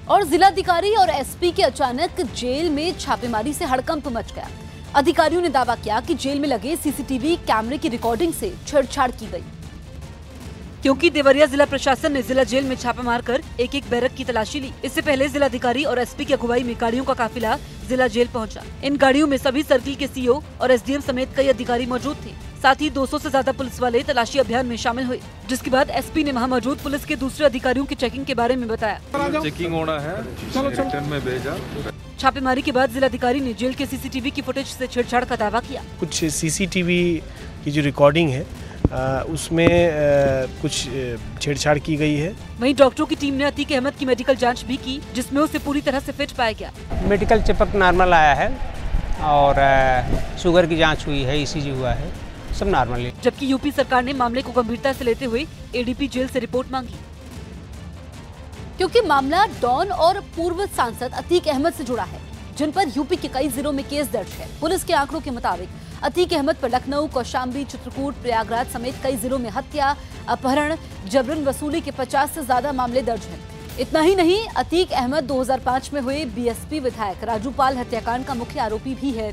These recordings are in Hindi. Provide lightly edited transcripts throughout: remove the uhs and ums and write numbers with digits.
और जिलाधिकारी और एसपी के अचानक जेल में छापेमारी से हड़कंप मच गया। अधिकारियों ने दावा किया कि जेल में लगे सीसीटीवी कैमरे की रिकॉर्डिंग से छेड़छाड़ की गई, क्योंकि देवरिया जिला प्रशासन ने जिला जेल में छापा मारकर एक एक बैरक की तलाशी ली। इससे पहले जिलाधिकारी और एसपी की अगुवाई में गाड़ियों का काफिला जिला जेल पहुंचा। इन गाड़ियों में सभी सर्किल के सीओ और एसडीएम समेत कई अधिकारी मौजूद थे। साथ ही 200 से ज्यादा पुलिस वाले तलाशी अभियान में शामिल हुए, जिसके बाद एसपी ने वहां मौजूद पुलिस के दूसरे अधिकारियों की चेकिंग के बारे में बताया। चेकिंग होना है, रिटर्न में भेजा। छापेमारी के बाद जिलाधिकारी ने जेल के सीसीटीवी की फुटेज से छेड़छाड़ का दावा किया। कुछ सीसीटीवी की जो रिकॉर्डिंग है उसमें कुछ छेड़छाड़ की गई है। वहीं डॉक्टरों की टीम ने अतीक अहमद की मेडिकल जांच भी की, जिसमें उसे पूरी तरह से फिट पाया गया। मेडिकल चेकअप नॉर्मल आया है और शुगर की जांच हुई है, ईसीजी हुआ है, सब नॉर्मल है। जबकि यूपी सरकार ने मामले को गंभीरता से लेते हुए एडीपी जेल से रिपोर्ट मांगी, क्योंकि मामला डॉन और पूर्व सांसद अतीक अहमद से जुड़ा है, जिन पर यूपी के कई जिलों में केस दर्ज है। पुलिस के आंकड़ों के मुताबिक अतीक अहमद पर लखनऊ, कौशाम्बी, चित्रकूट, प्रयागराज समेत कई जिलों में हत्या, अपहरण, जबरन वसूली के 50 से ज्यादा मामले दर्ज हैं। इतना ही नहीं, अतीक अहमद 2005 में हुए बीएसपी विधायक राजू पाल हत्याकांड का मुख्य आरोपी भी है।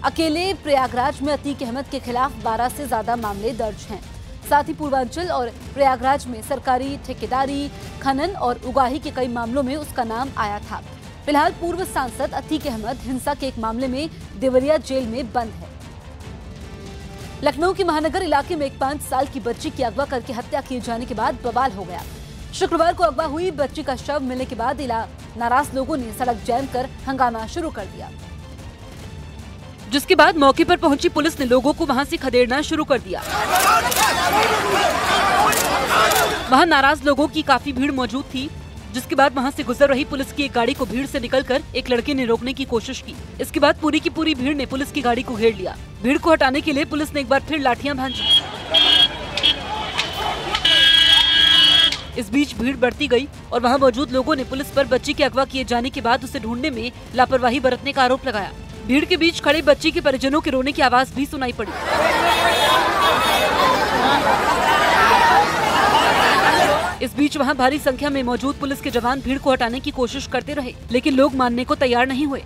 अकेले प्रयागराज में अतीक अहमद के खिलाफ 12 से ज्यादा मामले दर्ज हैं। साथ ही पूर्वांचल और प्रयागराज में सरकारी ठेकेदारी, खनन और उगाही के कई मामलों में उसका नाम आया था। फिलहाल पूर्व सांसद अतीक अहमद हिंसा के एक मामले में देवरिया जेल में बंद है। लखनऊ के महानगर इलाके में एक 5 साल की बच्ची की अगवा करके हत्या किए जाने के बाद बवाल हो गया। शुक्रवार को अगवा हुई बच्ची का शव मिलने के बाद नाराज लोगों ने सड़क जैम कर हंगामा शुरू कर दिया, जिसके बाद मौके पर पहुंची पुलिस ने लोगों को वहां से खदेड़ना शुरू कर दिया। वहां नाराज लोगों की काफी भीड़ मौजूद थी, जिसके बाद वहां से गुजर रही पुलिस की एक गाड़ी को भीड़ से निकलकर एक लड़के ने रोकने की कोशिश की। इसके बाद पूरी की पूरी भीड़ ने पुलिस की गाड़ी को घेर लिया। भीड़ को हटाने के लिए पुलिस ने एक बार फिर लाठियां भांजी। इस बीच भीड़ बढ़ती गई और वहां मौजूद लोगों ने पुलिस पर बच्ची के अगवा किए जाने के बाद उसे ढूंढने में लापरवाही बरतने का आरोप लगाया। भीड़ के बीच खड़े बच्ची के परिजनों के रोने की आवाज भी सुनाई पड़ी। इस बीच वहां भारी संख्या में मौजूद पुलिस के जवान भीड़ को हटाने की कोशिश करते रहे, लेकिन लोग मानने को तैयार नहीं हुए।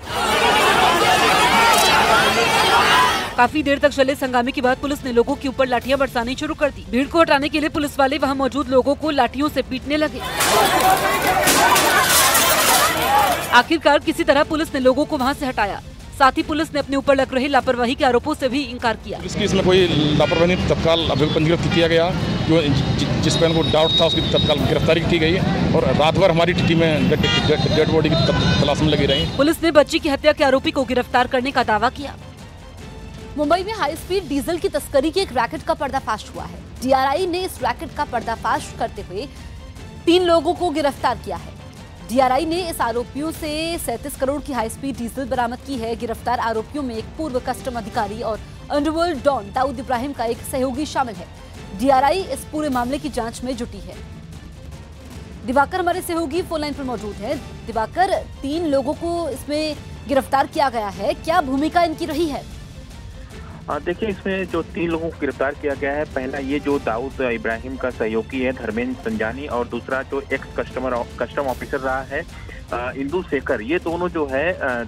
काफी देर तक चले हंगामे के बाद पुलिस ने लोगों के ऊपर लाठियां बरसानी शुरू कर दी। भीड़ को हटाने के लिए पुलिस वाले वहां मौजूद लोगों को लाठियों से पीटने लगे। आखिरकार किसी तरह पुलिस ने लोगों को वहां से हटाया। साथ ही पुलिस ने अपने ऊपर लग रहे लापरवाही के आरोपों से भी इनकार किया। पुलिस इसमें कोई लापरवाही तत्काल अभियोग पंजीकृत किया गया, जिस पर उनको डाउट था उसकी तत्काल गिरफ्तारी की गई और रात भर हमारी टीमें डेड बॉडी की तलाश में लगी रही। पुलिस ने बच्ची की हत्या के आरोपी को गिरफ्तार करने का दावा किया। मुंबई में हाई स्पीड डीजल की तस्करी के एक रैकेट का पर्दाफाश हुआ है। डीआरआई ने इस रैकेट का पर्दाफाश करते हुए 3 लोगों को गिरफ्तार किया है। डीआरआई ने इस आरोपियों से 37 करोड़ की हाई स्पीड डीजल बरामद की है। गिरफ्तार आरोपियों में एक पूर्व कस्टम अधिकारी और अंडरवर्ल्ड डॉन दाऊद इब्राहिम का एक सहयोगी शामिल है। डीआरआई इस पूरे मामले की जांच में जुटी है। दिवाकर हमारे सहयोगी फोन लाइन पर मौजूद है। दिवाकर, 3 लोगों को इसमें गिरफ्तार किया गया है, क्या भूमिका इनकी रही है? देखिए, इसमें जो 3 लोगों को गिरफ्तार किया गया है, पहला ये जो दाऊद इब्राहिम का सहयोगी है धर्मेंद्र संजानी, और दूसरा जो एक्स कस्टम ऑफिसर रहा है इंदु शेखर। ये दोनों जो है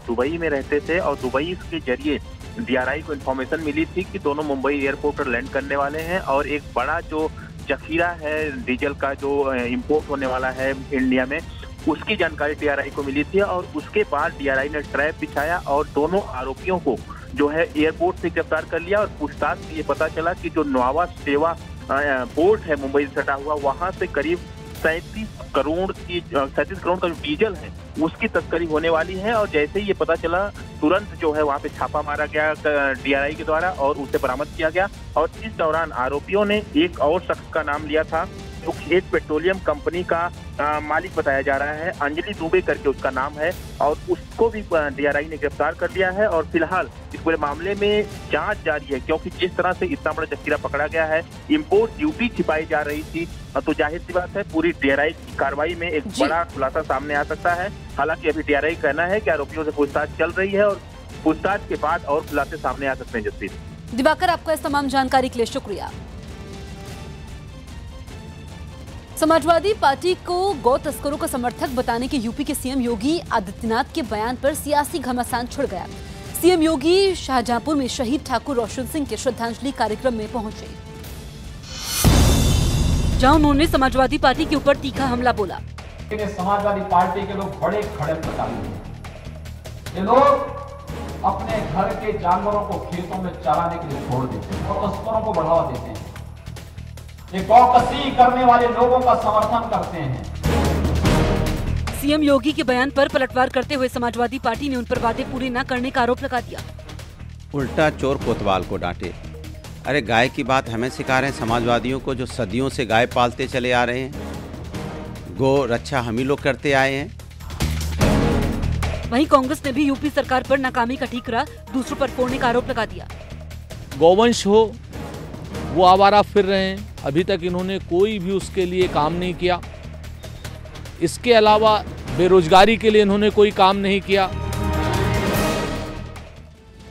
दुबई में रहते थे और दुबई के जरिए डीआरआई को इन्फॉर्मेशन मिली थी कि दोनों मुंबई एयरपोर्ट पर लैंड करने वाले हैं और एक बड़ा जो जखीरा है डीजल का जो इम्पोर्ट होने वाला है इंडिया में, उसकी जानकारी डीआरआई को मिली थी। और उसके बाद डीआरआई ने ट्रैप बिछाया और दोनों आरोपियों को जो है एयरपोर्ट से गिरफ्तार कर लिया। और पूछताछ से ये पता चला कि जो नोवा सेवा पोर्ट है मुंबई से सटा हुआ, वहां से करीब 37 करोड़ का जो डीजल है उसकी तस्करी होने वाली है। और जैसे ही ये पता चला, तुरंत जो है वहां पे छापा मारा गया डीआरआई के द्वारा और उसे बरामद किया गया। और इस दौरान आरोपियों ने एक और शख्स का नाम लिया था जो एक पेट्रोलियम कंपनी का मालिक बताया जा रहा है, अंजलि दुबे करके उसका नाम है, और उसको भी डीआरआई ने गिरफ्तार कर लिया है। और फिलहाल इस पूरे मामले में जांच जारी है, क्योंकि जिस तरह से इतना बड़ा जखीरा पकड़ा गया है, इंपोर्ट ड्यूटी छिपाई जा रही थी, तो जाहिर सी बात है पूरी डीआरआई की कार्रवाई में एक बड़ा खुलासा सामने आ सकता है। हालांकि अभी डीआरआई कहना है कि आरोपियों से पूछताछ चल रही है और पूछताछ के बाद और खुलासे सामने आ सकते हैं। जसप्रीत। दिवाकर, आपका इस तमाम जानकारी के लिए शुक्रिया। समाजवादी पार्टी को गौ तस्करों का समर्थक बताने के यूपी के सीएम योगी आदित्यनाथ के बयान पर सियासी घमासान छिड़ गया। सीएम योगी शाहजहांपुर में शहीद ठाकुर रोशन सिंह के श्रद्धांजलि कार्यक्रम में पहुंचे, जहां उन्होंने समाजवादी पार्टी के ऊपर तीखा हमला बोला। समाजवादी पार्टी के लोग बड़े खड़े प्रकारी हैं। ये लोग अपने घर के जानवरों को खेतों में चराने के लिए छोड़ देते हैं और तस्करों को बढ़ावा देते हैं। ये गौकसी करने वाले लोगों का समर्थन करते हैं। सीएम योगी के बयान पर पलटवार करते हुए समाजवादी पार्टी ने उन पर वादे पूरे न करने का आरोप लगा दिया। उल्टा चोर कोतवाल को डांटे। अरे गाय की बात हमें सिखा रहे हैं समाजवादियों को, जो सदियों से गाय पालते चले आ रहे हैं। गो रक्षा हम ही लोग करते आए हैं। वहीं कांग्रेस ने भी यूपी सरकार पर नाकामी का ठीकरा दूसरों पर फोड़ने का आरोप लगा दिया। गौवंश हो, वो आवारा फिर रहे हैं, अभी तक इन्होंने कोई भी उसके लिए काम नहीं किया। इसके अलावा बेरोजगारी के लिए इन्होंने कोई काम नहीं किया।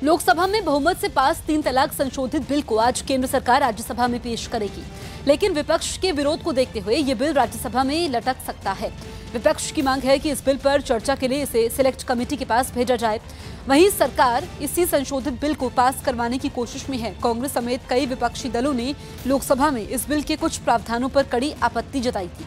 लोकसभा में बहुमत से पास 3 तलाक संशोधित बिल को आज केंद्र सरकार राज्यसभा में पेश करेगी, लेकिन विपक्ष के विरोध को देखते हुए ये बिल राज्यसभा में लटक सकता है। विपक्ष की मांग है कि इस बिल पर चर्चा के लिए इसे सिलेक्ट कमेटी के पास भेजा जाए। वहीं सरकार इसी संशोधित बिल को पास करवाने की कोशिश में है। कांग्रेस समेत कई विपक्षी दलों ने लोकसभा में इस बिल के कुछ प्रावधानों पर कड़ी आपत्ति जताई थी।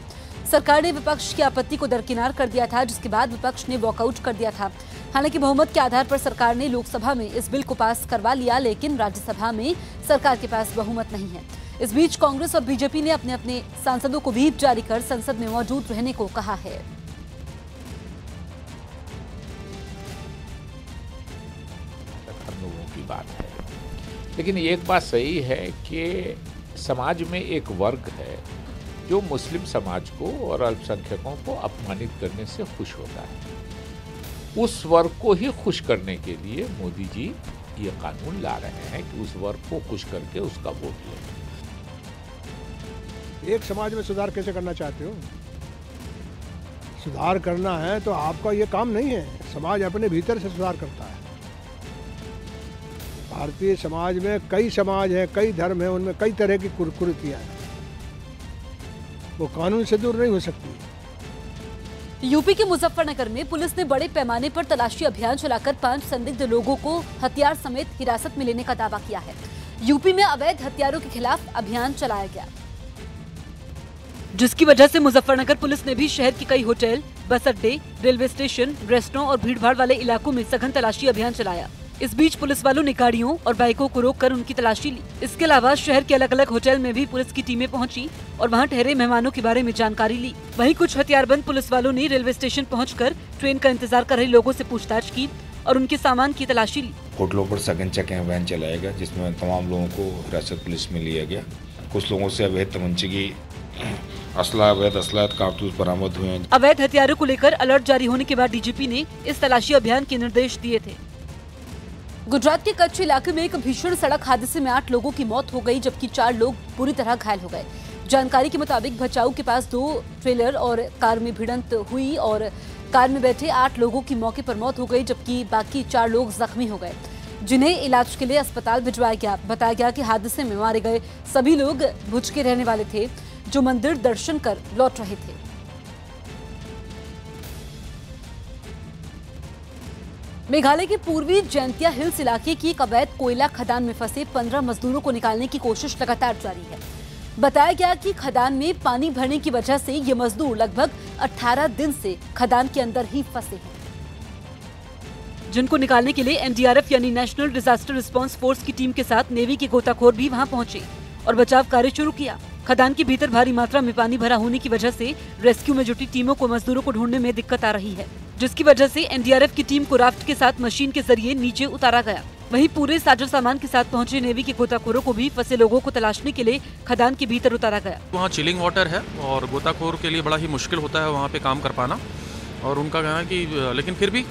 सरकार ने विपक्ष की आपत्ति को दरकिनार कर दिया था, जिसके बाद विपक्ष ने वॉकआउट कर दिया था। हालांकि बहुमत के आधार पर सरकार ने लोकसभा में इस बिल को पास करवा लिया, लेकिन राज्यसभा में सरकार के पास बहुमत नहीं है। इस बीच कांग्रेस और बीजेपी ने अपने अपने सांसदों को व्हिप जारी कर संसद में मौजूद रहने को कहा है। लोगों की बात है, लेकिन एक बात सही है कि समाज में एक वर्ग है जो मुस्लिम समाज को और अल्पसंख्यकों को अपमानित करने से खुश होता है। उस वर्ग को ही खुश करने के लिए मोदी जी ये कानून ला रहे हैं कि उस वर्ग को खुश करके उसका वोट लें। एक समाज में सुधार कैसे करना चाहते हो? सुधार करना है तो आपका ये काम नहीं है। समाज अपने भीतर से सुधार करता है। भारतीय समाज में कई समाज हैं, कई धर्म हैं, उनमें कई तरह की कुरीतियां हैं, वो कानून से दूर नहीं हो सकती। यूपी के मुजफ्फरनगर में पुलिस ने बड़े पैमाने पर तलाशी अभियान चलाकर 5 संदिग्ध लोगों को हथियार समेत हिरासत में लेने का दावा किया है। यूपी में अवैध हथियारों के खिलाफ अभियान चलाया गया, जिसकी वजह से मुजफ्फरनगर पुलिस ने भी शहर के कई होटल, बस अड्डे, रेलवे स्टेशन, रेस्टोरेंट और भीड़भाड़ वाले इलाकों में सघन तलाशी अभियान चलाया। इस बीच पुलिस वालों ने गाड़ियों और बाइकों को रोककर उनकी तलाशी ली। इसके अलावा शहर के अलग अलग होटल में भी पुलिस की टीमें पहुंची और वहां ठहरे मेहमानों के बारे में जानकारी ली। वहीं कुछ हथियारबंद पुलिस वालों ने रेलवे स्टेशन पहुंचकर ट्रेन का इंतजार कर रहे लोगों से पूछताछ की और उनके सामान की तलाशी ली। होटलों पर सघन चेकिंग अभियान चलाया गया, जिसमें तमाम लोगों को हिरासत पुलिस में लिया गया। कुछ लोगों से अवैध तमंचे की अवैध असलाहत कारतूस बरामद हुए हैं। अवैध हथियारों को लेकर अलर्ट जारी होने के बाद डीजीपी ने इस तलाशी अभियान के निर्देश दिए थे। गुजरात के कच्छ इलाके में एक भीषण सड़क हादसे में 8 लोगों की मौत हो गई, जबकि 4 लोग बुरी तरह घायल हो गए। जानकारी के मुताबिक भचाऊ के पास 2 ट्रेलर और कार में भिड़ंत हुई और कार में बैठे 8 लोगों की मौके पर मौत हो गई, जबकि बाकी 4 लोग जख्मी हो गए, जिन्हें इलाज के लिए अस्पताल भिजवाया गया। बताया गया कि हादसे में मारे गए सभी लोग भुज के रहने वाले थे, जो मंदिर दर्शन कर लौट रहे थे। मेघालय के पूर्वी जैंतिया हिल्स इलाके की एक अवैध कोयला खदान में फंसे 15 मजदूरों को निकालने की कोशिश लगातार जारी है। बताया गया कि खदान में पानी भरने की वजह से ये मजदूर लगभग 18 दिन से खदान के अंदर ही फंसे हैं, जिनको निकालने के लिए एनडीआरएफ यानी नेशनल डिजास्टर रिस्पांस फोर्स की टीम के साथ नेवी के गोताखोर भी वहां पहुंचे और बचाव कार्य शुरू किया। खदान के भीतर भारी मात्रा में पानी भरा होने की वजह से रेस्क्यू में जुटी टीमों को मजदूरों को ढूंढने में दिक्कत आ रही है, जिसकी वजह से एनडीआरएफ की टीम को राफ्ट के साथ मशीन के जरिए नीचे उतारा गया। वहीं पूरे साजो सामान के साथ पहुंचे नेवी के गोताखोरों को भी फंसे लोगों को तलाशने के लिए खदान के भीतर उतारा गया। वहाँ चिलिंग वाटर है और गोताखोर के लिए बड़ा ही मुश्किल होता है वहाँ पे काम कर पाना, और उनका कहना है कि लेकिन फिर भी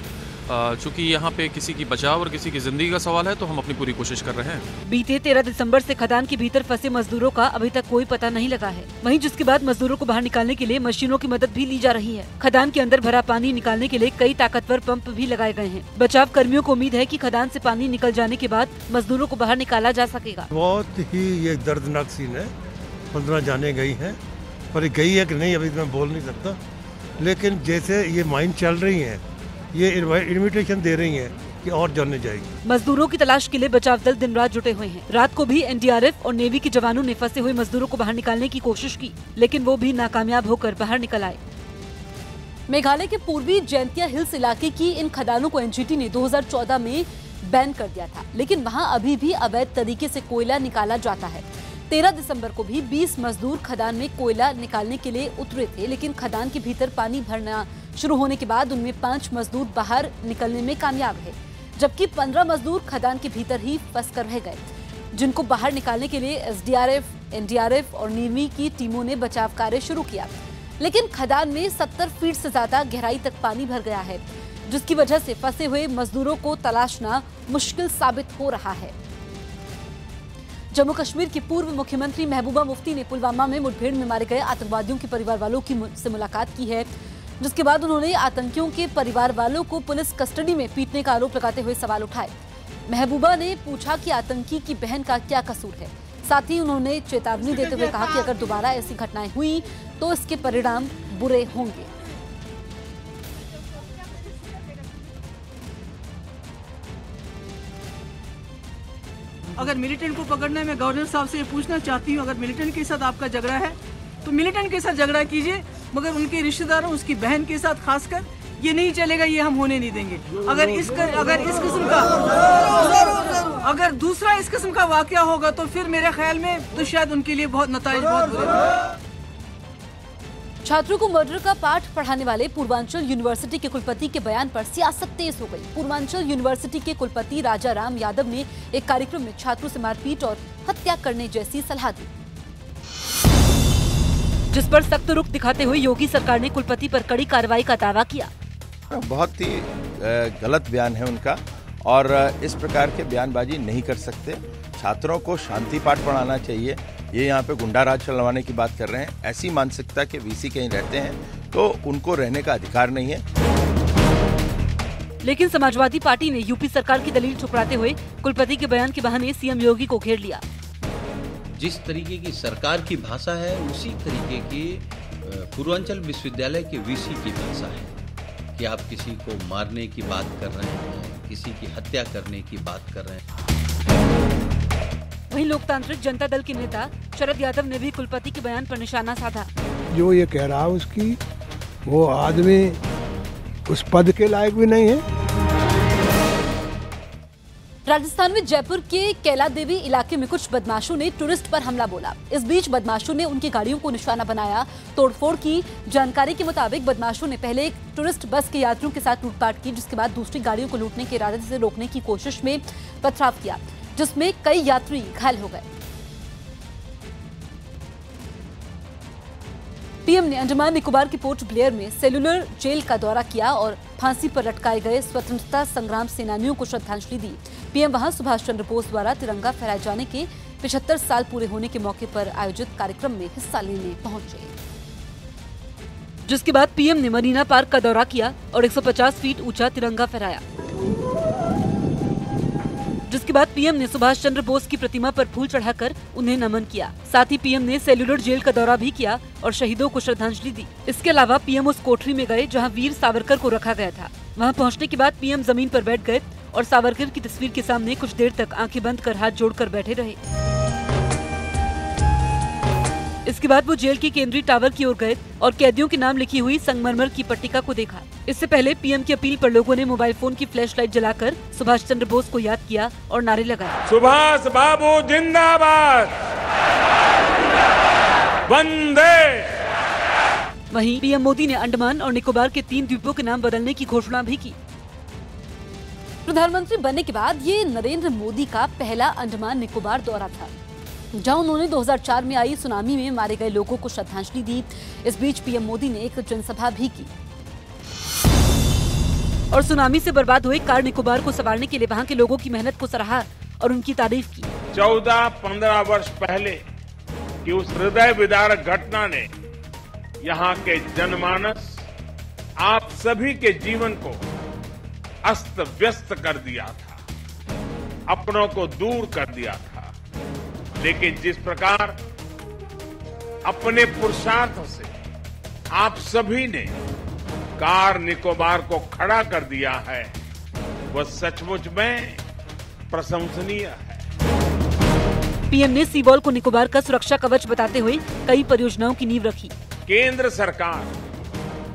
चूंकि यहाँ पे किसी की बचाव और किसी की जिंदगी का सवाल है, तो हम अपनी पूरी कोशिश कर रहे हैं। बीते 13 दिसंबर से खदान के भीतर फंसे मजदूरों का अभी तक कोई पता नहीं लगा है। वहीं जिसके बाद मजदूरों को बाहर निकालने के लिए मशीनों की मदद भी ली जा रही है। खदान के अंदर भरा पानी निकालने के लिए कई ताकतवर पंप भी लगाए गए हैं। बचाव कर्मियों को उम्मीद है कि खदान से पानी निकल जाने के बाद मजदूरों को बाहर निकाला जा सकेगा। बहुत ही ये दर्दनाक सीन है। 15 जाने गई हैं पर ये गई है कि नहीं अभी मैं बोल नहीं सकता, लेकिन जैसे ये माइन चल रही हैं, ये इन्विटेशन दे रही हैं कि और जानने जाएगी। मजदूरों की तलाश के लिए बचाव दल दिन रात जुटे हुए हैं। रात को भी एनडीआरएफ और नेवी के जवानों ने फंसे हुए मजदूरों को बाहर निकालने की कोशिश की, लेकिन वो भी नाकामयाब होकर बाहर निकल आए। मेघालय के पूर्वी जैंतिया हिल्स इलाके की इन खदानों को एनजीटी ने 2014 में बैन कर दिया था, लेकिन वहां अभी भी अवैध तरीके से कोयला निकाला जाता है। 13 दिसंबर को भी 20 मजदूर खदान में कोयला निकालने के लिए उतरे थे, लेकिन खदान के भीतर पानी भरना शुरू होने के बाद उनमें 5 मजदूर बाहर निकलने में कामयाब रहे, जबकि 15 मजदूर खदान के भीतर ही फंसकर रह गए, जिनको बाहर निकालने के लिए एसडीआरएफ, एनडीआरएफ और नेवी की टीमों ने बचाव कार्य शुरू किया। लेकिन खदान में 70 फीट से ज्यादा गहराई तक पानी भर गया है, जिसकी वजह से फंसे हुए मजदूरों को तलाशना मुश्किल साबित हो रहा है। जम्मू कश्मीर की पूर्व मुख्यमंत्री महबूबा मुफ्ती ने पुलवामा में मुठभेड़ में मारे गए आतंकवादियों के परिवार वालों से मुलाकात की है, जिसके बाद उन्होंने आतंकियों के परिवार वालों को पुलिस कस्टडी में पीटने का आरोप लगाते हुए सवाल उठाए। महबूबा ने पूछा कि आतंकी की बहन का क्या कसूर है। साथ ही उन्होंने चेतावनी देते हुए कहा कि अगर दोबारा ऐसी घटनाएं हुई तो इसके परिणाम बुरे होंगे। अगर मिलिटेंट को पकड़ना है, मैं गवर्नर साहब से ये पूछना चाहती हूँ, अगर मिलिटेंट के साथ आपका झगड़ा है तो मिलिटेंट के साथ झगड़ा कीजिए, मगर उनके रिश्तेदारों, उसकी बहन के साथ खासकर ये नहीं चलेगा, ये हम होने नहीं देंगे। अगर इस किस्म का वाकया होगा तो फिर मेरे ख्याल में तो शायद उनके लिए बहुत नताइज बहुत बुरे। छात्रों को मर्डर का पाठ पढ़ाने वाले पूर्वांचल यूनिवर्सिटी के कुलपति के बयान पर सियासत तेज हो गई। पूर्वांचल यूनिवर्सिटी के कुलपति राजा राम यादव ने एक कार्यक्रम में छात्रों से मारपीट और हत्या करने जैसी सलाह दी, जिस पर सख्त रुख दिखाते हुए योगी सरकार ने कुलपति पर कड़ी कार्रवाई का दावा किया। बहुत ही गलत बयान है उनका और इस प्रकार के बयानबाजी नहीं कर सकते। छात्रों को शांति पाठ पढ़ाना चाहिए। ये यहाँ पे गुंडा राज चलवाने की बात कर रहे हैं। ऐसी मानसिकता के वीसी कहीं रहते हैं तो उनको रहने का अधिकार नहीं है। लेकिन समाजवादी पार्टी ने यूपी सरकार की दलील ठुकराते हुए कुलपति के बयान के बहाने सीएम योगी को घेर लिया। जिस तरीके की सरकार की भाषा है उसी तरीके की पूर्वांचल विश्वविद्यालय के वीसी की भाषा है कि आप किसी को मारने की बात कर रहे हैं, किसी की हत्या करने की बात कर रहे हैं। वहीं लोकतांत्रिक जनता दल के नेता शरद यादव ने भी कुलपति के बयान पर निशाना साधा। जो ये कह रहा है उसकी, वो आदमी उस पद के लायक भी नहीं है। राजस्थान में जयपुर के कैला देवी इलाके में कुछ बदमाशों ने टूरिस्ट पर हमला बोला। इस बीच बदमाशों ने उनकी गाड़ियों को निशाना बनाया, तोड़फोड़ की। जानकारी के मुताबिक बदमाशों ने पहले एक टूरिस्ट बस के यात्रियों के साथ लूटपाट की, जिसके बाद दूसरी गाड़ियों को लूटने के इरादे से रोकने की कोशिश में पथराव किया, जिसमें कई यात्री घायल हो गए। पीएम ने अंडमान निकोबार के पोर्ट ब्लेयर में सेलुलर जेल का दौरा किया और फांसी पर लटकाए गए स्वतंत्रता संग्राम सेनानियों को श्रद्धांजलि दी। पीएम वहां सुभाष चंद्र बोस द्वारा तिरंगा फहराए जाने के 75 साल पूरे होने के मौके पर आयोजित कार्यक्रम में हिस्सा लेने पहुंचे, जिसके बाद पीएम ने मरीना पार्क का दौरा किया और 150 फीट ऊंचा तिरंगा फहराया। जिसके बाद पीएम ने सुभाष चंद्र बोस की प्रतिमा पर फूल चढ़ाकर उन्हें नमन किया। साथ ही पीएम ने सेलुलर जेल का दौरा भी किया और शहीदों को श्रद्धांजलि दी। इसके अलावा पीएम उस कोठरी में गए जहां वीर सावरकर को रखा गया था। वहां पहुंचने के बाद पीएम जमीन पर बैठ गए और सावरकर की तस्वीर के सामने कुछ देर तक आंखें बंद कर हाथ जोड़कर बैठे रहे। इसके बाद वो जेल के केंद्रीय टावर की ओर गए और कैदियों के नाम लिखी हुई संगमरमर की पट्टिका को देखा। इससे पहले पीएम की अपील पर लोगों ने मोबाइल फोन की फ्लैशलाइट जलाकर सुभाष चंद्र बोस को याद किया और नारे लगाए। सुभाष बाबू जिंदाबाद, वंदे। वहीं पीएम मोदी ने अंडमान और निकोबार के 3 द्वीपों के नाम बदलने की घोषणा भी की। प्रधानमंत्री बनने के बाद ये नरेंद्र मोदी का पहला अंडमान निकोबार दौरा था, जहां उन्होंने 2004 में आई सुनामी में मारे गए लोगों को श्रद्धांजलि दी। इस बीच पीएम मोदी ने एक जनसभा भी की और सुनामी से बर्बाद हुए कार निकोबार को संवारने के लिए वहां के लोगों की मेहनत को सराहा और उनकी तारीफ की। 14-15 वर्ष पहले की उस हृदय विदारक घटना ने यहाँ के जनमानस, आप सभी के जीवन को अस्त व्यस्त कर दिया था, अपनों को दूर कर दिया था। लेकिन जिस प्रकार अपने पुरुषार्थ से आप सभी ने कार निकोबार को खड़ा कर दिया है, वह सचमुच में प्रशंसनीय है। पीएम ने सी वॉल को निकोबार का सुरक्षा कवच बताते हुए कई परियोजनाओं की नींव रखी। केंद्र सरकार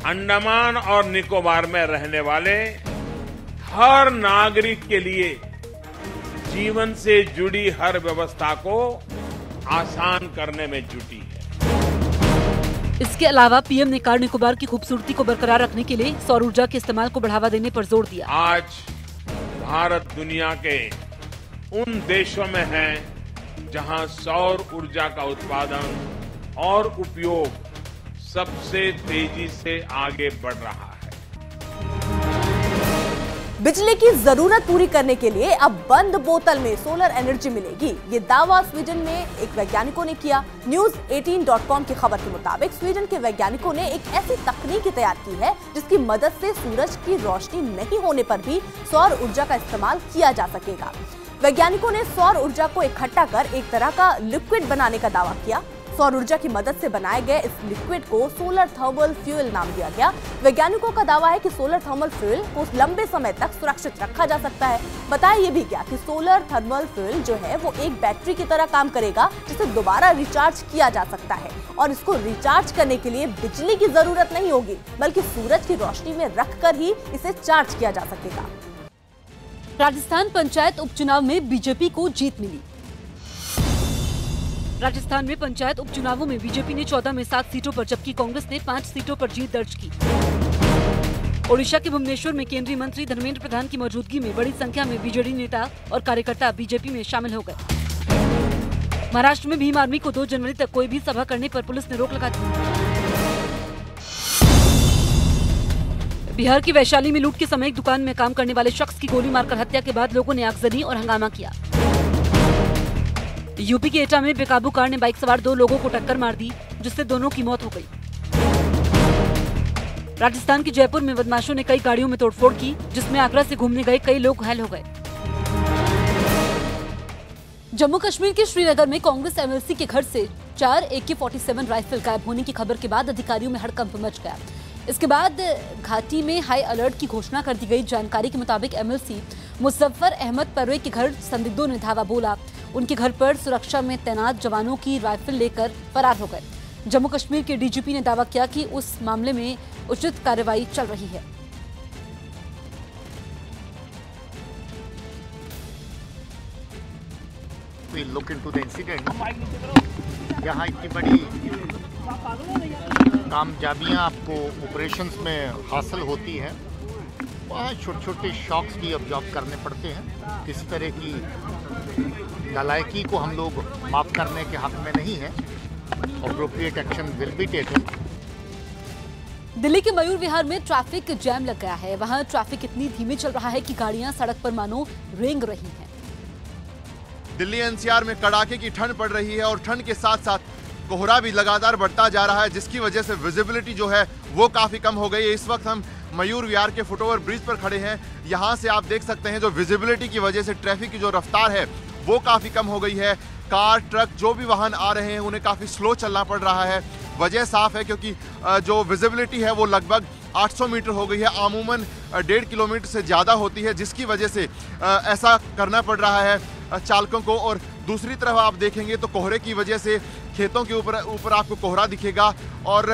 अंडमान और निकोबार में रहने वाले हर नागरिक के लिए जीवन से जुड़ी हर व्यवस्था को आसान करने में जुटी है। इसके अलावा पीएम ने कार निकोबार की खूबसूरती को बरकरार रखने के लिए सौर ऊर्जा के इस्तेमाल को बढ़ावा देने पर जोर दिया। आज भारत दुनिया के उन देशों में है जहां सौर ऊर्जा का उत्पादन और उपयोग सबसे तेजी से आगे बढ़ रहा है। बिजली की जरूरत पूरी करने के लिए अब बंद बोतल में सोलर एनर्जी मिलेगी, ये दावा स्वीडन में एक वैज्ञानिकों ने किया। News18.com की खबर के मुताबिक स्वीडन के वैज्ञानिकों ने एक ऐसी तकनीक तैयार की है जिसकी मदद से सूरज की रोशनी नहीं होने पर भी सौर ऊर्जा का इस्तेमाल किया जा सकेगा। वैज्ञानिकों ने सौर ऊर्जा को इकट्ठा कर एक तरह का लिक्विड बनाने का दावा किया। सौर ऊर्जा की मदद से बनाए गए इस लिक्विड को सोलर थर्मल फ्यूल नाम दिया गया। वैज्ञानिकों का दावा है कि सोलर थर्मल फ्यूल को लंबे समय तक सुरक्षित रखा जा सकता है। बताया ये भी गया कि सोलर थर्मल फ्यूल जो है वो एक बैटरी की तरह काम करेगा जिसे दोबारा रिचार्ज किया जा सकता है और इसको रिचार्ज करने के लिए बिजली की जरूरत नहीं होगी, बल्कि सूरज की रोशनी में रखकर ही इसे चार्ज किया जा सकेगा। राजस्थान पंचायत उपचुनाव में बीजेपी को जीत मिली। राजस्थान में पंचायत उपचुनावों में बीजेपी ने 14 में 7 सीटों पर जबकि कांग्रेस ने 5 सीटों पर जीत दर्ज की। ओडिशा के भुवनेश्वर में केंद्रीय मंत्री धर्मेंद्र प्रधान की मौजूदगी में बड़ी संख्या में बीजेडी नेता और कार्यकर्ता बीजेपी में शामिल हो गए। महाराष्ट्र में भीम आर्मी को 2 जनवरी तक कोई भी सभा करने पर पुलिस ने रोक लगा दी। बिहार की वैशाली में लूट के समय एक दुकान में काम करने वाले शख्स की गोली मारकर हत्या के बाद लोगों ने आगजनी और हंगामा किया। यूपी के एटा में बेकाबू कार ने बाइक सवार 2 लोगों को टक्कर मार दी, जिससे दोनों की मौत हो गई। राजस्थान के जयपुर में बदमाशों ने कई गाड़ियों में तोड़फोड़ की, जिसमें आगरा से घूमने गए कई लोग घायल हो गए। जम्मू कश्मीर के श्रीनगर में कांग्रेस एमएलसी के घर से 4 AK-47 राइफल गायब होने की खबर के बाद अधिकारियों में हड़कंप मच गया। इसके बाद घाटी में हाई अलर्ट की घोषणा कर दी गई। जानकारी के मुताबिक एमएलसी मुजफ्फर अहमद परवे के घर संदिग्धों ने धावा बोला। उनके घर पर सुरक्षा में तैनात जवानों की राइफल लेकर फरार हो गए। जम्मू कश्मीर के डीजीपी ने दावा किया कि उस मामले में उचित कार्रवाई चल रही है। We look into the incident. यहाँ इतनी बड़ी कामयाबियाँ आपको ऑपरेशंस में हासिल होती हैं, वहाँ छोटे छोटे शॉक्स भी ऑब्जर्व करने पड़ते हैं। किसी तरह की नालायकी को हम लोग माफ करने के हक में नहीं है। Appropriate action will be taken. Delhi के मयूर विहार में ट्रैफिक जैम लग गया है। वहां ट्रैफिक इतनी धीमे चल रहा है कि गाड़ियां सड़क पर मानो रेंग रही हैं। दिल्ली एनसीआर में कड़ाके की ठंड पड़ रही है और ठंड के साथ साथ कोहरा भी लगातार बढ़ता जा रहा है, जिसकी वजह से विजिबिलिटी जो है वो काफ़ी कम हो गई है। इस वक्त हम मयूर विहार के फुटओवर ब्रिज पर खड़े हैं। यहाँ से आप देख सकते हैं जो विजिबिलिटी की वजह से ट्रैफिक की जो रफ्तार है वो काफ़ी कम हो गई है। कार, ट्रक जो भी वाहन आ रहे हैं उन्हें काफ़ी स्लो चलना पड़ रहा है। वजह साफ है क्योंकि जो विजिबिलिटी है वो लगभग 800 मीटर हो गई है। अमूमन 1.5 किलोमीटर से ज़्यादा होती है, जिसकी वजह से ऐसा करना पड़ रहा है चालकों को। और दूसरी तरफ आप देखेंगे तो कोहरे की वजह से खेतों के ऊपर आपको कोहरा दिखेगा और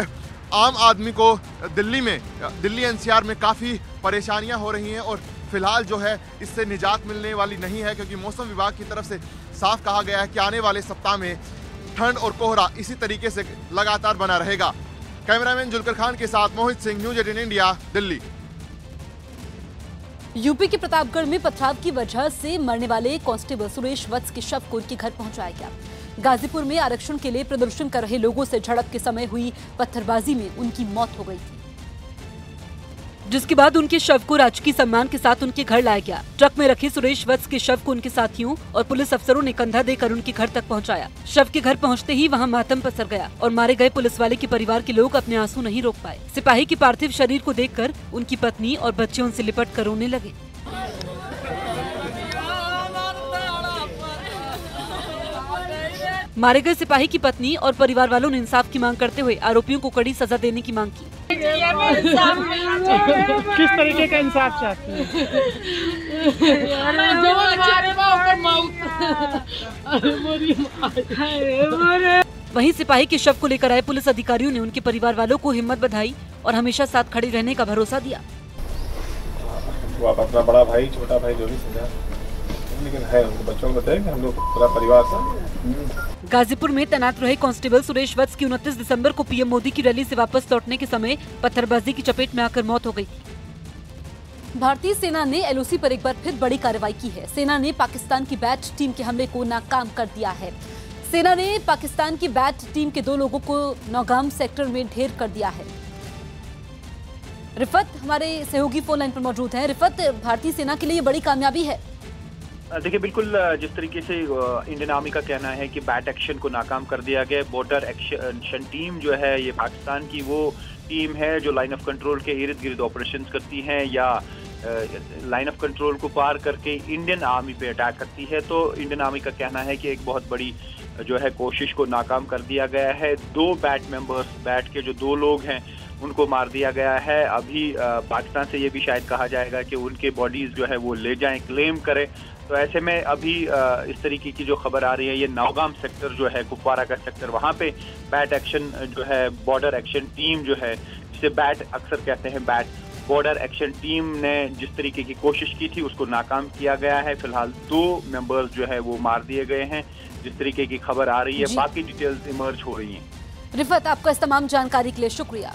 आम आदमी को दिल्ली एनसीआर में काफ़ी परेशानियां हो रही हैं। और फिलहाल जो है इससे निजात मिलने वाली नहीं है, क्योंकि मौसम विभाग की तरफ से साफ कहा गया है कि आने वाले सप्ताह में ठंड और कोहरा इसी तरीके से लगातार बना रहेगा। कैमरामैन जुल्कर खान के साथ Mohit Singh, news 18 India, Delhi. UP के प्रतापगढ़ में पथराव की वजह से मरने वाले कांस्टेबल सुरेश वत्स के शव को उनके घर पहुंचाया गया। गाजीपुर में आरक्षण के लिए प्रदर्शन कर रहे लोगों से झड़प के समय हुई पत्थरबाजी में उनकी मौत हो गई थी, जिसके बाद उनके शव को राजकीय सम्मान के साथ उनके घर लाया गया। ट्रक में रखे सुरेश वत्स के शव को उनके साथियों और पुलिस अफसरों ने कंधा देकर उनके घर तक पहुंचाया। शव के घर पहुंचते ही वहां मातम पसर गया और मारे गए पुलिस वाले के परिवार के लोग अपने आंसू नहीं रोक पाए। सिपाही के पार्थिव शरीर को देखकर उनकी पत्नी और बच्चे उनसे लिपट कर रोने लगे। मारे गए सिपाही की पत्नी और परिवार वालों ने इंसाफ की मांग करते हुए आरोपियों को कड़ी सजा देने की मांग की। किस तरीके का इंसाफ चाहती है? वहीं सिपाही के शव को लेकर आए पुलिस अधिकारियों ने उनके परिवार वालों को हिम्मत बधाई और हमेशा साथ खड़े रहने का भरोसा दिया। वो आप अपना बड़ा भाई छोटा भाई जो भी समझा, लेकिन है उनको बच्चों को बताया कि हम लोग पूरा परिवार से। गाजीपुर में तैनात रहे कांस्टेबल सुरेश वत्स की 29 दिसंबर को पीएम मोदी की रैली से वापस लौटने के समय पत्थरबाजी की चपेट में आकर मौत हो गई। भारतीय सेना ने एलओसी पर एक बार फिर बड़ी कार्रवाई की है। सेना ने पाकिस्तान की बैट टीम के हमले को नाकाम कर दिया है। सेना ने पाकिस्तान की बैट टीम के 2 लोगों को नौगाम सेक्टर में ढेर कर दिया है। रिफत हमारे सहयोगी फोन लाइन पर मौजूद हैं। रिफत, भारतीय सेना के लिए बड़ी कामयाबी है। देखिए, बिल्कुल जिस तरीके से इंडियन आर्मी का कहना है कि बैट एक्शन को नाकाम कर दिया गया। बॉर्डर एक्शन टीम जो है ये पाकिस्तान की वो टीम है जो लाइन ऑफ कंट्रोल के इर्द गिर्द ऑपरेशंस करती है या लाइन ऑफ कंट्रोल को पार करके इंडियन आर्मी पे अटैक करती है। तो इंडियन आर्मी का कहना है कि एक बहुत बड़ी जो है कोशिश को नाकाम कर दिया गया है। 2 बैट मेंबर्स, बैट के जो 2 लोग हैं उनको मार दिया गया है। अभी पाकिस्तान से ये भी शायद कहा जाएगा कि उनके बॉडीज जो है वो ले जाएं, क्लेम करें। तो ऐसे में अभी इस तरीके की जो खबर आ रही है, ये नौगाम सेक्टर जो है, कुपवारा का सेक्टर, वहाँ पे बैट एक्शन जो है, बॉर्डर एक्शन टीम जो है, जिसे बैट अक्सर कहते हैं, बैट बॉर्डर एक्शन टीम ने जिस तरीके की कोशिश की थी उसको नाकाम किया गया है। फिलहाल 2 मेंबर्स जो है वो मार दिए गए हैं, जिस तरीके की खबर आ रही है। बाकी डिटेल्स इमर्ज हो रही हैं। रिफत, आपका इस तमाम जानकारी के लिए शुक्रिया।